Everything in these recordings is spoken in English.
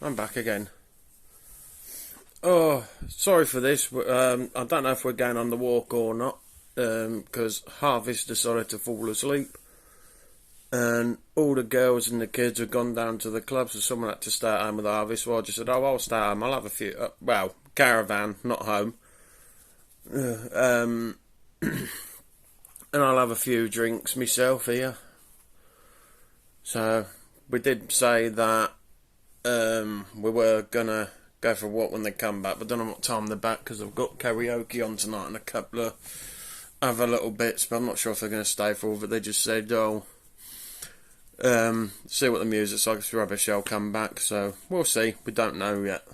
I'm back again. Oh, sorry for this. I don't know if we're going on the walk or not, because Harvey's decided to fall asleep, and all the girls and the kids have gone down to the club, so someone had to stay at home with Harvey, so I just said, oh, I'll stay at home, I'll have a few, caravan, not home, and I'll have a few drinks myself here. So, we did say that we were gonna go for a walk when they come back, but I don't know what time they're back because I've got karaoke on tonight and a couple of other little bits, but I'm not sure if they're going to stay for all of it. They just said, oh, see what the music's like, it's rubbish, I'll come back, so we'll see, we don't know yet.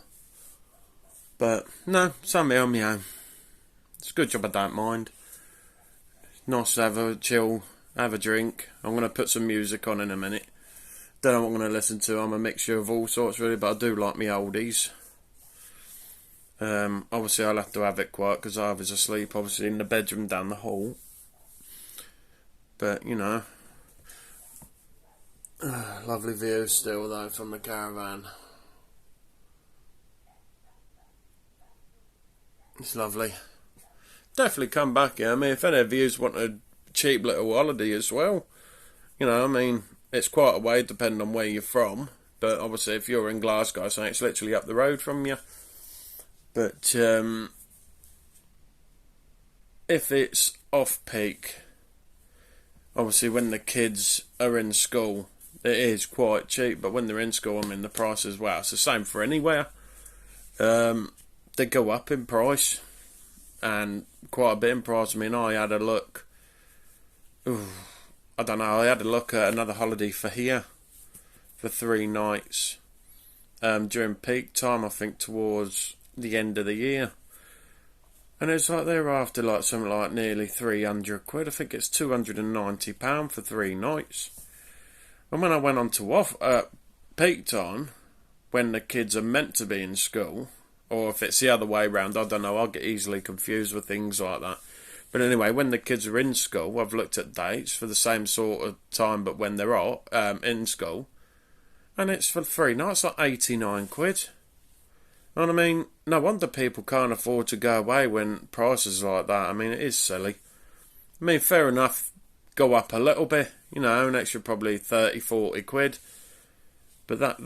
But no, Sunday on my own. It's a good job I don't mind. It's nice to have a chill, have a drink. I'm going to put some music on in a minute. Don't know what I'm going to listen to. I'm a mixture of all sorts really, but I do like me oldies. Obviously I'll have to have it quiet because I was asleep obviously in the bedroom down the hall. But you know, lovely view still though from the caravan. It's lovely. Definitely come back here. I mean, if any of you want a cheap little holiday as well, you know, I mean, it's quite a way depending on where you're from. But obviously if you're in Glasgow, so it's literally up the road from you. But if it's off-peak, obviously when the kids are in school, it is quite cheap. But when they're in school, I mean, the price as well. It's the same for anywhere. They go up in price, and quite a bit in price. I mean, I had a look. I don't know. I had a look at another holiday for here for 3 nights during peak time. I think towards the end of the year, and it's like they're after like something like nearly 300 quid. I think it's £290 for 3 nights. And when I went on to peak time, when the kids are meant to be in school, or if it's the other way round, I don't know, I'll get easily confused with things like that. But anyway, when the kids are in school, I've looked at dates for the same sort of time, but when they're in school, and it's for 3 nights like 89 quid. And I mean, no wonder people can't afford to go away when prices are like that. I mean, it is silly. I mean, fair enough, go up a little bit, you know, an extra probably 30, 40 quid. But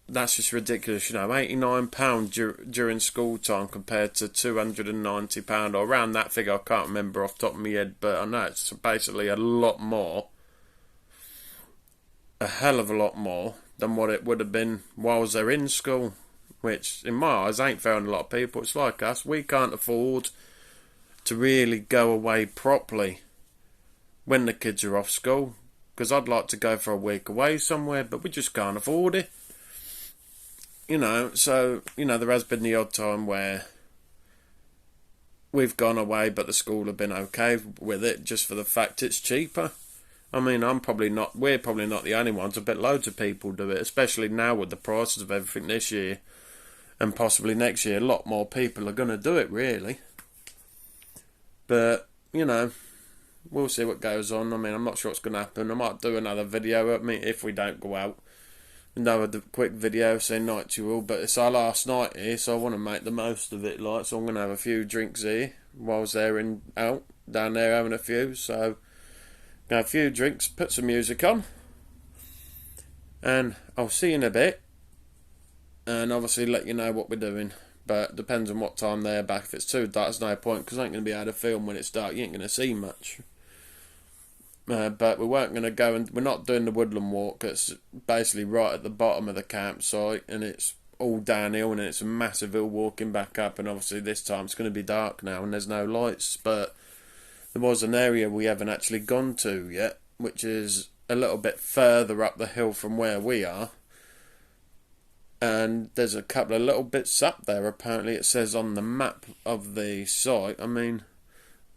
that's just ridiculous, you know, £89 during school time compared to £290 or around that figure. I can't remember off the top of my head, but I know it's basically a lot more, a hell of a lot more than what it would have been whilst they're in school. Which, in my eyes, ain't fair on a lot of people. It's like us. We can't afford to really go away properly when the kids are off school. Because I'd like to go for a week away somewhere, but we just can't afford it. You know, so, you know, there has been the odd time where we've gone away, but the school have been okay with it, just for the fact it's cheaper. I mean, we're probably not the only ones. I bet loads of people do it, especially now with the prices of everything this year. And possibly next year, a lot more people are going to do it, really. But, you know, we'll see what goes on. I mean, I'm not sure what's going to happen. I might do another video. I mean, if we don't go out. Another quick video saying night to you all. But it's our last night here, so I want to make the most of it. Like, so I'm going to have a few drinks here whilst they're down there having a few. So, going to have a few drinks, put some music on. And I'll see you in a bit. And obviously let you know what we're doing. But depends on what time they're back. If it's too dark, there's no point, because I ain't going to be able to film when it's dark. You ain't going to see much. But we weren't going to go, and we're not doing the woodland walk. It's basically right at the bottom of the campsite, and it's all downhill, and it's a massive hill walking back up. And obviously this time it's going to be dark now, and there's no lights. But there was an area we haven't actually gone to yet, which is a little bit further up the hill from where we are. And there's a couple of little bits up there, apparently it says on the map of the site. I mean,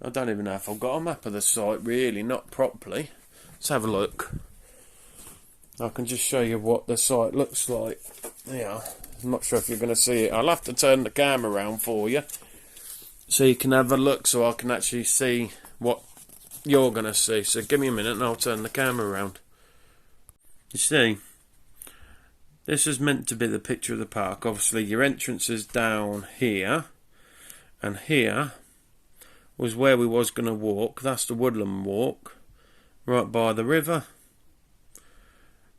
I don't even know if I've got a map of the site, really, not properly. Let's have a look. I can just show you what the site looks like. Yeah, I'm not sure if you're going to see it. I'll have to turn the camera around for you, so you can have a look, so I can actually see what you're going to see. So give me a minute and I'll turn the camera around. You see, this is meant to be the picture of the park. Obviously your entrance is down here, and here was where we was going to walk. That's the woodland walk, right by the river.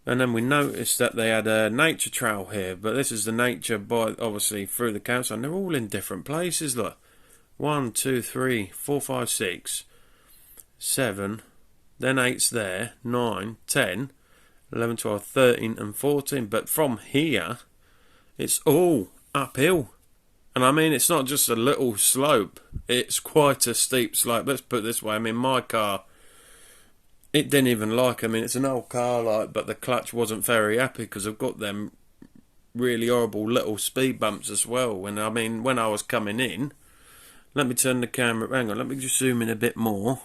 And then we noticed that they had a nature trail here, but this is the nature by, obviously, through the campsite, and they're all in different places. Look, 1, 2, 3, 4, 5, 6, 7, then 8's there, 9, 10, 11, 12, 13 and 14. But from here, it's all uphill. And I mean, it's not just a little slope, it's quite a steep slope. Let's put it this way, I mean, my car, it didn't even like, I mean, it's an old car, like, but the clutch wasn't very happy because I've got them really horrible little speed bumps as well. And I mean, when I was coming in, let me turn the camera, hang on, let me just zoom in a bit more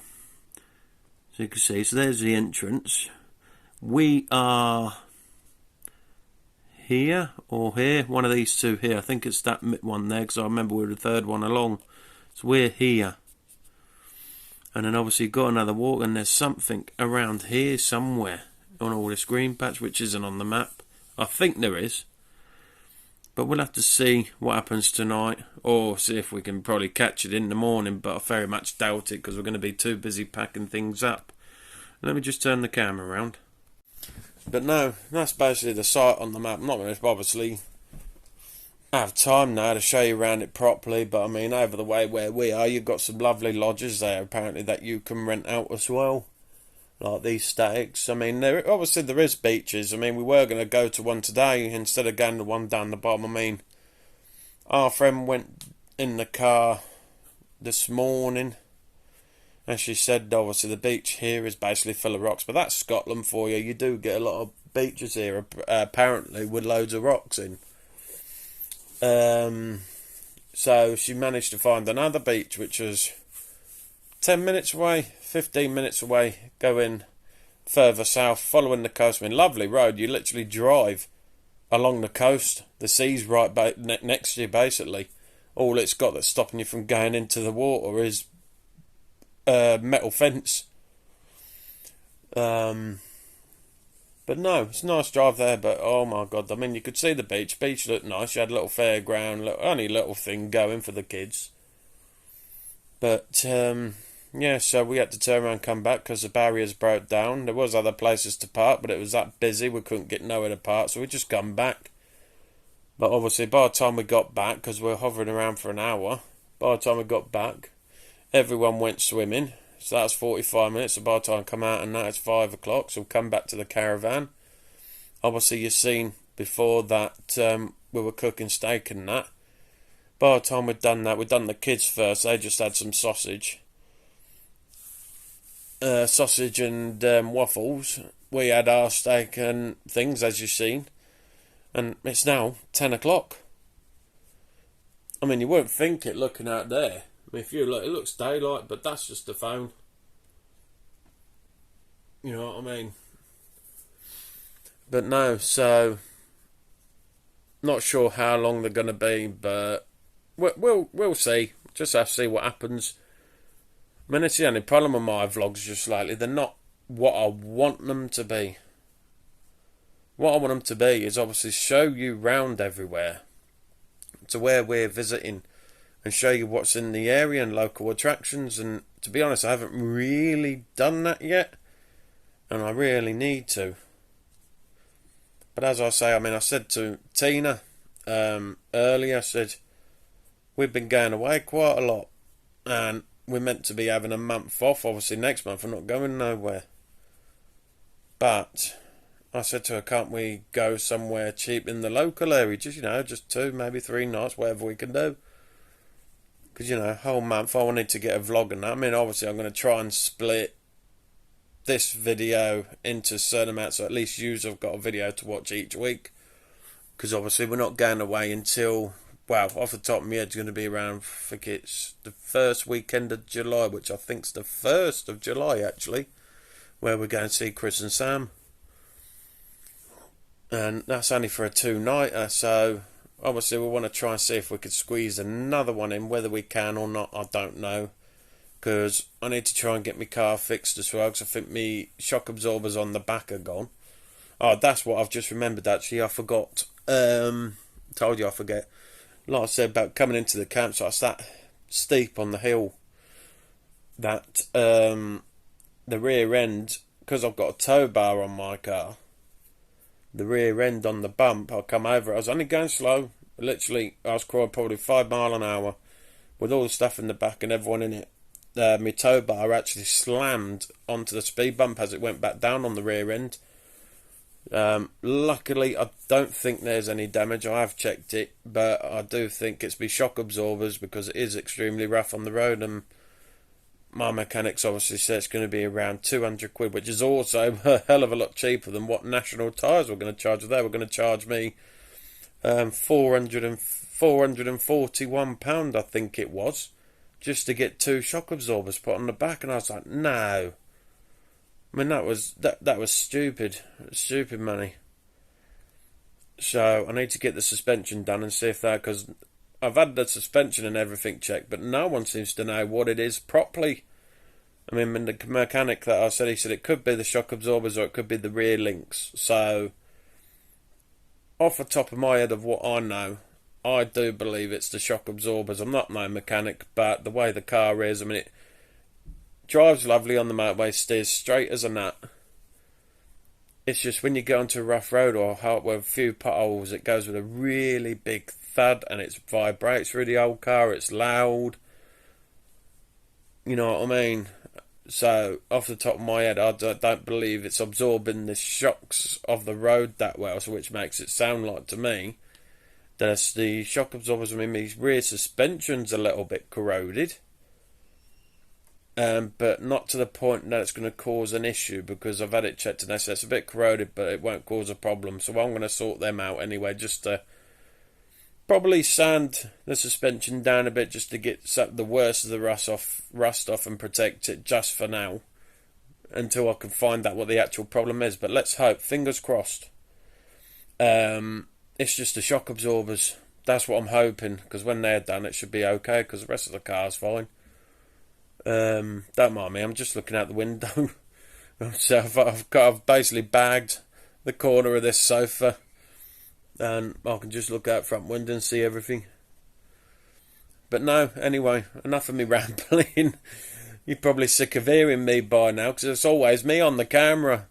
so you can see. So there's the entrance. We are here or here, one of these two here. I think it's that one there because I remember we were the third one along. So we're here. And then obviously got another walk, and there's something around here somewhere on all this green patch which isn't on the map. I think there is, but we'll have to see what happens tonight, or see if we can probably catch it in the morning, but I very much doubt it because we're going to be too busy packing things up. Let me just turn the camera around. But no, that's basically the site on the map. I'm not going to obviously have time now to show you around it properly, but I mean, over the way where we are, you've got some lovely lodges there apparently that you can rent out as well, like these statics. I mean, there obviously there is beaches. I mean, we were going to go to one today instead of going to one down the bottom. I mean, our friend went in the car this morning and she said obviously the beach here is basically full of rocks, but that's Scotland for you. You do get a lot of beaches here apparently with loads of rocks in. So she managed to find another beach which was 10 minutes away, 15 minutes away, going further south, following the coast. I mean, lovely road. You literally drive along the coast. The sea's right next to you, basically. All it's got that's stopping you from going into the water is a metal fence. But no, it's a nice drive there, but oh my god, I mean, you could see the beach. Beach looked nice. You had a little fairground, only little thing going for the kids. But, yeah, so we had to turn around and come back because the barriers broke down. There was other places to park, but it was that busy, we couldn't get nowhere to park, so we just come back. But obviously, by the time we got back, because we were hovering around for an hour, by the time we got back, everyone went swimming. So that's 45 minutes. So by the time I come out and now it's 5 o'clock. So we'll come back to the caravan. Obviously you've seen before that we were cooking steak and that. By the time we'd done that, we'd done the kids first. They just had some sausage. Sausage and waffles. We had our steak and things, as you've seen. And it's now 10 o'clock. I mean, you wouldn't think it looking out there. I mean, if you look, it looks daylight, but that's just the phone. You know what I mean? But no, so not sure how long they're going to be, but we'll see. Just have to see what happens. I mean, it's the only problem with my vlogs just lately. They're not what I want them to be. What I want them to be is obviously show you round everywhere to where we're visiting, and show you what's in the area and local attractions. And to be honest, I haven't really done that yet, and I really need to. But as I say, I mean, I said to Tina earlier, I said we've been going away quite a lot, and we're meant to be having a month off. Obviously next month we're not going nowhere, but I said to her, can't we go somewhere cheap in the local area, just, you know, just 2, maybe 3 nights, whatever we can do. Because, you know, whole month I wanted to get a vlog and that. I mean, obviously I'm going to try and split this video into certain amounts, so at least you've got a video to watch each week. Because obviously we're not going away until, well, off the top of my head, it's going to be around, I think it's the first weekend of July, which I think's the 1st of July, actually, where we're going to see Chris and Sam. And that's only for a 2-nighter, so obviously we want to try and see if we could squeeze another one in. Whether we can or not, I don't know, because I need to try and get my car fixed as well, because I think my shock absorbers on the back are gone. Oh, that's what I've just remembered. Actually, I forgot. Told you I forget. Like I said about coming into the campsite, it's that steep on the hill that the rear end, because I've got a tow bar on my car, the rear end on the bump, I come over. I was only going slow. Literally, I was crawling probably 5 miles an hour with all the stuff in the back and everyone in it. My tow bar actually slammed onto the speed bump as it went back down on the rear end. Luckily, I don't think there's any damage. I have checked it, but I do think it's my shock absorbers because it is extremely rough on the road, and my mechanics obviously said it's going to be around 200 quid, which is also a hell of a lot cheaper than what National Tyres were going to charge. They were going to charge me £441, I think it was, just to get 2 shock absorbers put on the back, and I was like, no. I mean, that was stupid money. So I need to get the suspension done and see if that, because I've had the suspension and everything checked, but no one seems to know what it is properly. I mean, the mechanic that I said, he said it could be the shock absorbers or it could be the rear links. So, off the top of my head of what I know, I do believe it's the shock absorbers. I'm not no mechanic, but the way the car is, I mean, it drives lovely on the motorway, steers straight as a nut. It's just when you go onto a rough road or with a few potholes, it goes with a really big thud and it vibrates through the old car. It's loud. You know what I mean? So, off the top of my head, I don't believe it's absorbing the shocks of the road that well, so which makes it sound like to me that the shock absorbers. I mean, my rear suspension's a little bit corroded. But not to the point that it's going to cause an issue, because I've had it checked and they say it's a bit corroded, but it won't cause a problem. So I'm going to sort them out anyway, just to probably sand the suspension down a bit, just to get the worst of the rust off and protect it just for now, until I can find out what the actual problem is. But let's hope, fingers crossed, it's just the shock absorbers. That's what I'm hoping, because when they're done it should be okay, because the rest of the car's fine. Don't mind me, I'm just looking out the window. So I've basically bagged the corner of this sofa, and I can just look out front window and see everything. But no, anyway, enough of me rambling. You're probably sick of hearing me by now, because it's always me on the camera.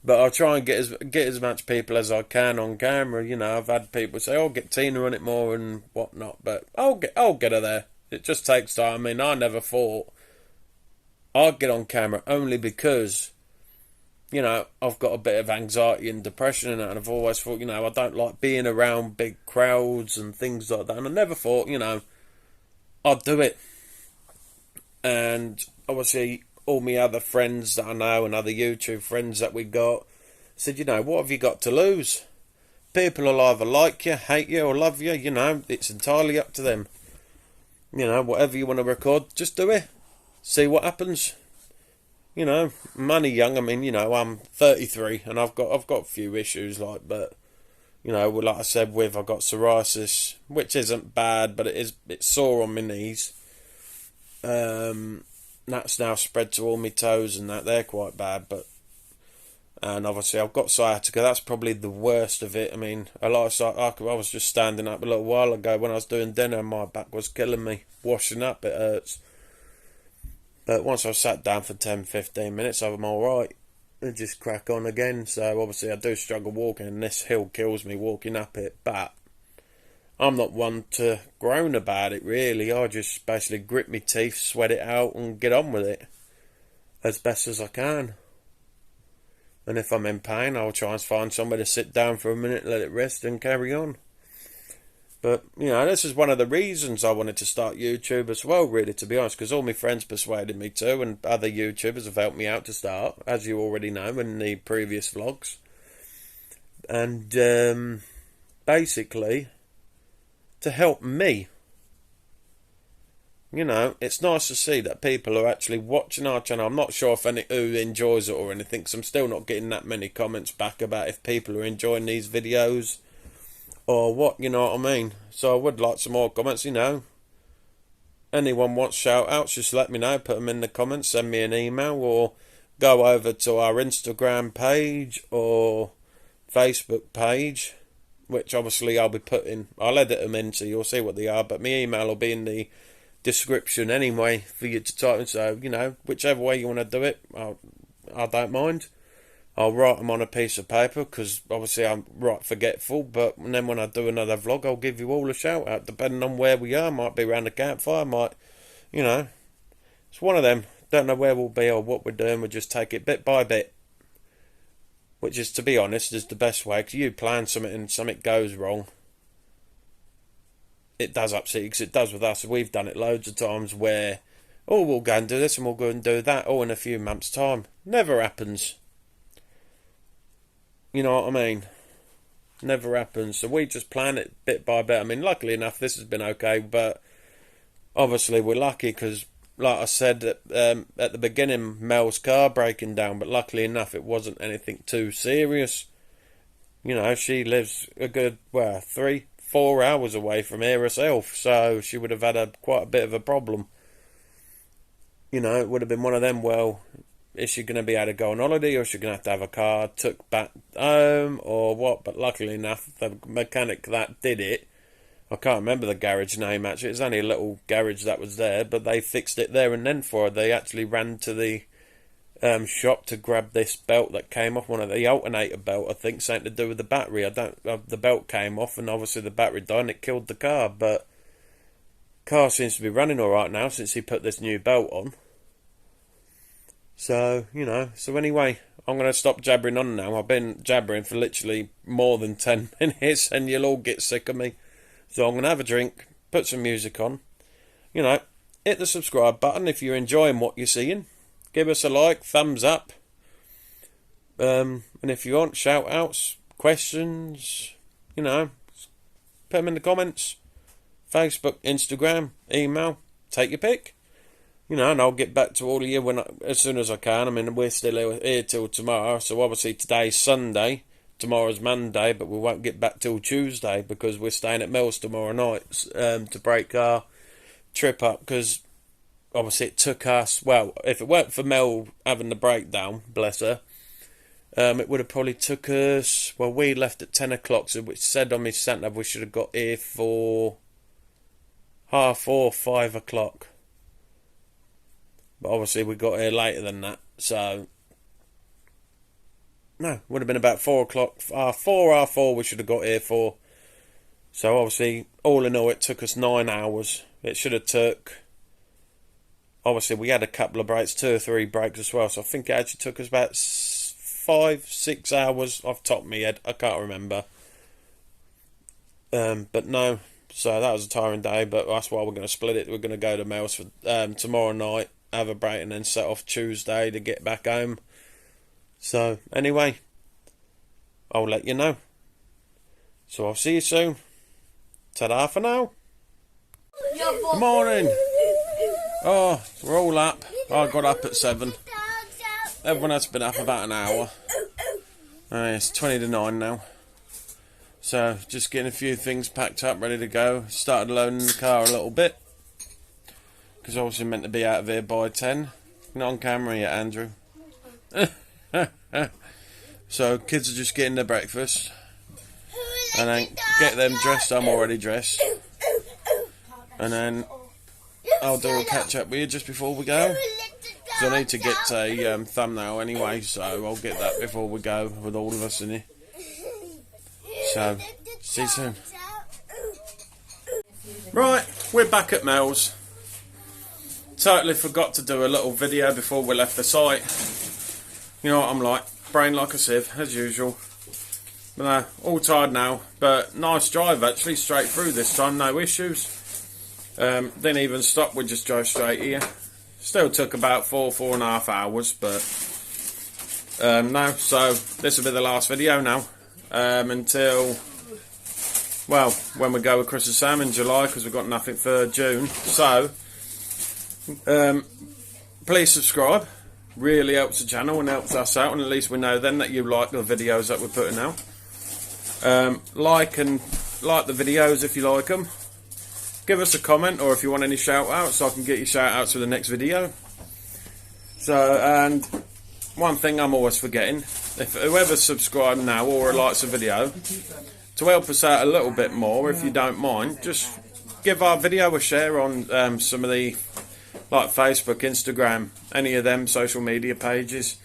But I'll try and get as much people as I can on camera. You know, I've had people say, "Oh, get Tina on it more" and whatnot. But I'll get her there. It just takes time. I mean, I never thought I'd get on camera, only because, you know, I've got a bit of anxiety and depression and that, and I've always thought, you know, I don't like being around big crowds and things like that, and I never thought, you know, I'd do it. And obviously all my other friends that I know and other YouTube friends that we got said, you know, what have you got to lose? People will either like you, hate you, or love you. You know, it's entirely up to them. You know, whatever you want to record, just do it. See what happens. You know, I'm only young. I mean, you know, I'm 33 and I've got a few issues, like, but, you know, like I said, I've got psoriasis, which isn't bad, but it's sore on my knees. That's now spread to all my toes and that. They're quite bad, and obviously I've got sciatica. That's probably the worst of it. I mean, I was just standing up a little while ago when I was doing dinner and my back was killing me. Washing up, it hurts. But once I sat down for 10-15 minutes, I'm alright. And just crack on again. So obviously I do struggle walking, and this hill kills me walking up it. But I'm not one to groan about it, really. I just basically grit my teeth, sweat it out, and get on with it as best as I can. And if I'm in pain, I'll try and find somewhere to sit down for a minute, let it rest, and carry on. But, you know, this is one of the reasons I wanted to start YouTube as well, really, to be honest, because all my friends persuaded me to, and other YouTubers have helped me out to start, as you already know in the previous vlogs. And basically, to help me. You know, it's nice to see that people are actually watching our channel. I'm not sure if who enjoys it or anything, because I'm still not getting that many comments back about if people are enjoying these videos or what, you know what I mean? So I would like some more comments, you know. Anyone wants shout outs, just let me know, put them in the comments, send me an email, or go over to our Instagram page, or Facebook page, which obviously I'll edit them in so you'll see what they are, but my email will be in the description anyway for you to type in. So, you know, whichever way you want to do it, I don't mind. I'll write them on a piece of paper because obviously I'm right forgetful, but then when I do another vlog, I'll give you all a shout out depending on where we are. Might be around the campfire, might, you know, it's one of them. Don't know where we'll be or what we're doing. We'll just take it bit by bit, which is, to be honest, is the best way. Because you plan something and something goes wrong, it does upset you, because it does with us. We've done it loads of times where, oh, we'll go and do this and we'll go and do that, oh, in a few months' time. Never happens. You know what I mean? Never happens. So we just plan it bit by bit. I mean, luckily enough, this has been okay, but obviously we're lucky because, like I said at the beginning, Mel's car breaking down, but luckily enough, it wasn't anything too serious. You know, she lives a good, 3-4 hours away from here herself, so she would have had quite a bit of a problem. You know, it would have been one of them, well, is she going to be able to go on holiday, or is she going to have a car took back home, or what? But luckily enough, the mechanic that did it, I can't remember the garage name actually, it's only a little garage that was there, but they fixed it there and then for her. They actually ran to the shop to grab this belt that came off, one of the alternator belt, I think, something to do with the battery. The belt came off and obviously the battery died and it killed the car, but car seems to be running alright now since he put this new belt on. So, you know, so anyway, I'm going to stop jabbering on now. I've been jabbering for literally more than 10 minutes and you'll all get sick of me. So I'm going to have a drink, put some music on, you know, hit the subscribe button if you're enjoying what you're seeing. Give us a like, thumbs up. And if you want shout outs, questions, you know, put them in the comments. Facebook, Instagram, email, take your pick. You know, and I'll get back to all of you as soon as I can. I mean, we're still here till tomorrow, so obviously today's Sunday, tomorrow's Monday, but we won't get back till Tuesday because we're staying at Mel's tomorrow night to break our trip up, because obviously it took us, well, if it weren't for Mel having the breakdown, bless her, it would have probably took us, well, we left at 10 o'clock, so which said on my sat nav we should have got here for 4:30, 5 o'clock. But obviously we got here later than that, so no, would have been about 4 o'clock, 4 we should have got here for. So obviously, all in all, it took us 9 hours. It should have took, obviously we had a couple of breaks, 2 or 3 breaks as well, so I think it actually took us about 5-6 hours off the top of my head. I can't remember. But no, so that was a tiring day, but that's why we're going to split it. We're going to go to Mel's for tomorrow night, have a break, and then set off Tuesday to get back home. So anyway, I'll let you know. So I'll see you soon. Ta-da for now. Good morning. Oh, we're all up. I got up at 7. Everyone has been up about an hour. It's 20 to 9 now. So just getting a few things packed up, ready to go. Started loading the car a little bit, because obviously meant to be out of here by 10. Not on camera yet, Andrew. So kids are just getting their breakfast, and then get them dressed. I'm already dressed, and then I'll do a catch up with you just before we go. So I need to get a thumbnail anyway, so I'll get that before we go with all of us in here. So see you soon. Right, we're back at Mel's. Totally forgot to do a little video before we left the site. You know what I'm like, brain like a sieve, as usual. But no, all tired now, but nice drive actually, straight through this time, no issues. Didn't even stop, we just drove straight here. Still took about 4.5 hours, but no, so this will be the last video now. Until, well, when we go with Christmas Sam in July, because we've got nothing for June. So please subscribe, really helps the channel and helps us out, and at least we know then that you like the videos that we're putting out. Like the videos if you like them. Give us a comment, or if you want any shout outs, so I can get your shout outs for the next video. So, and one thing I'm always forgetting, if whoever's subscribed now or likes a video, to help us out a little bit more, if you don't mind, just give our video a share on some of the, like Facebook, Instagram, any of them social media pages.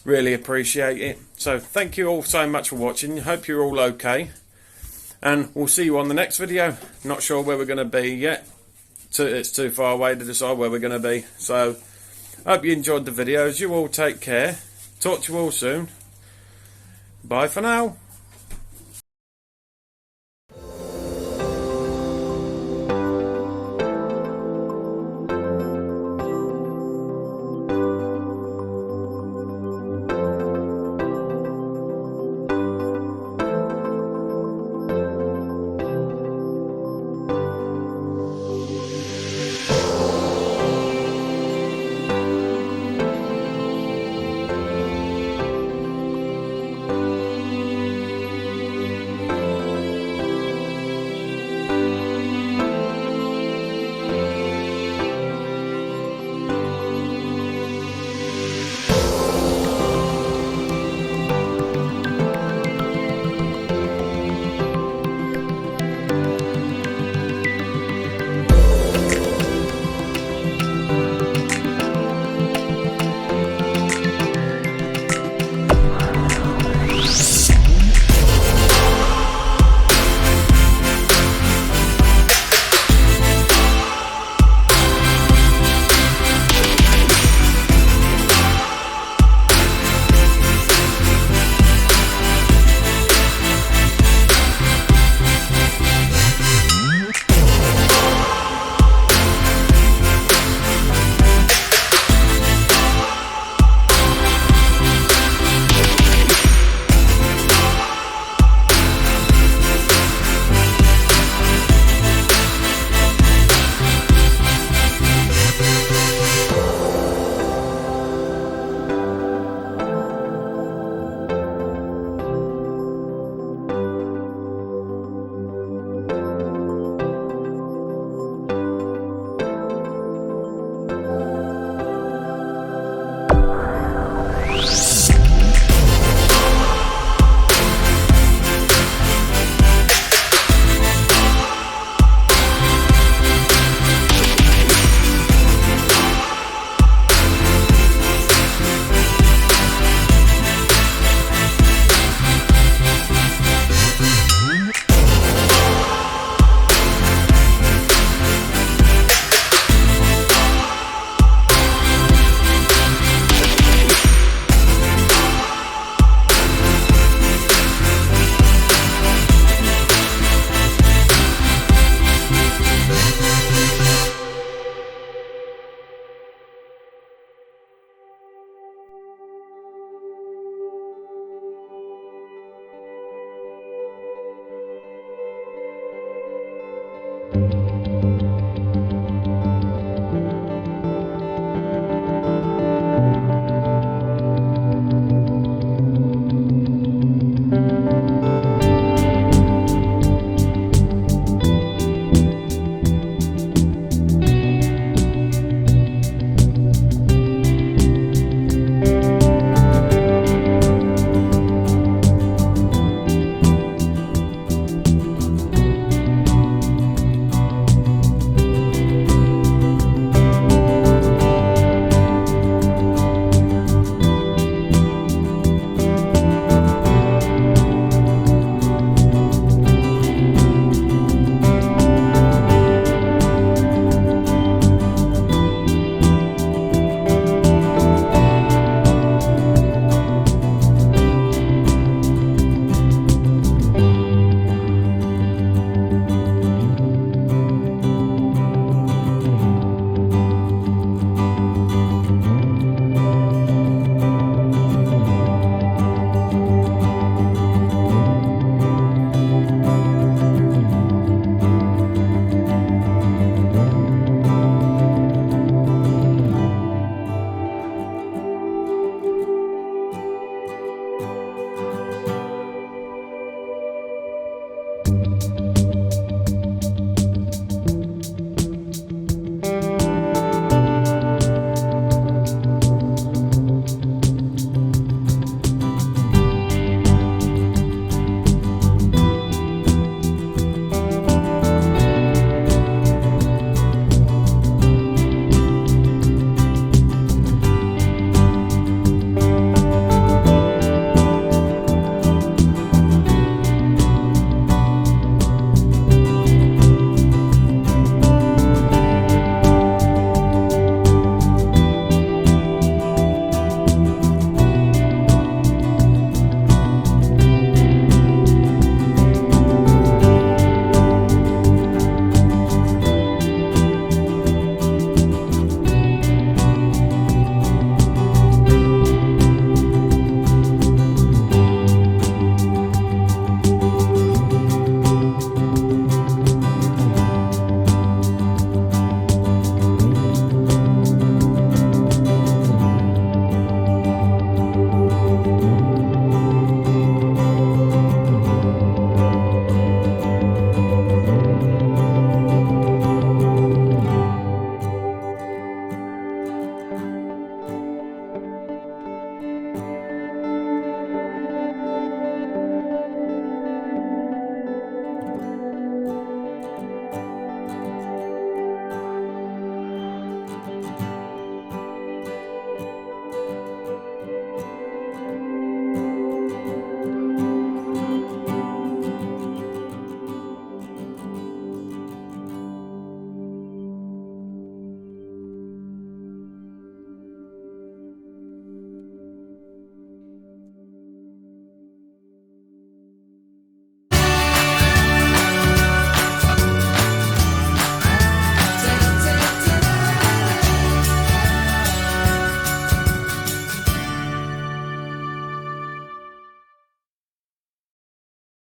Really appreciate it. So thank you all so much for watching. Hope you're all okay, and we'll see you on the next video. Not sure where we're going to be yet. It's too far away to decide where we're going to be. So hope you enjoyed the videos. You all take care. Talk to you all soon. Bye for now.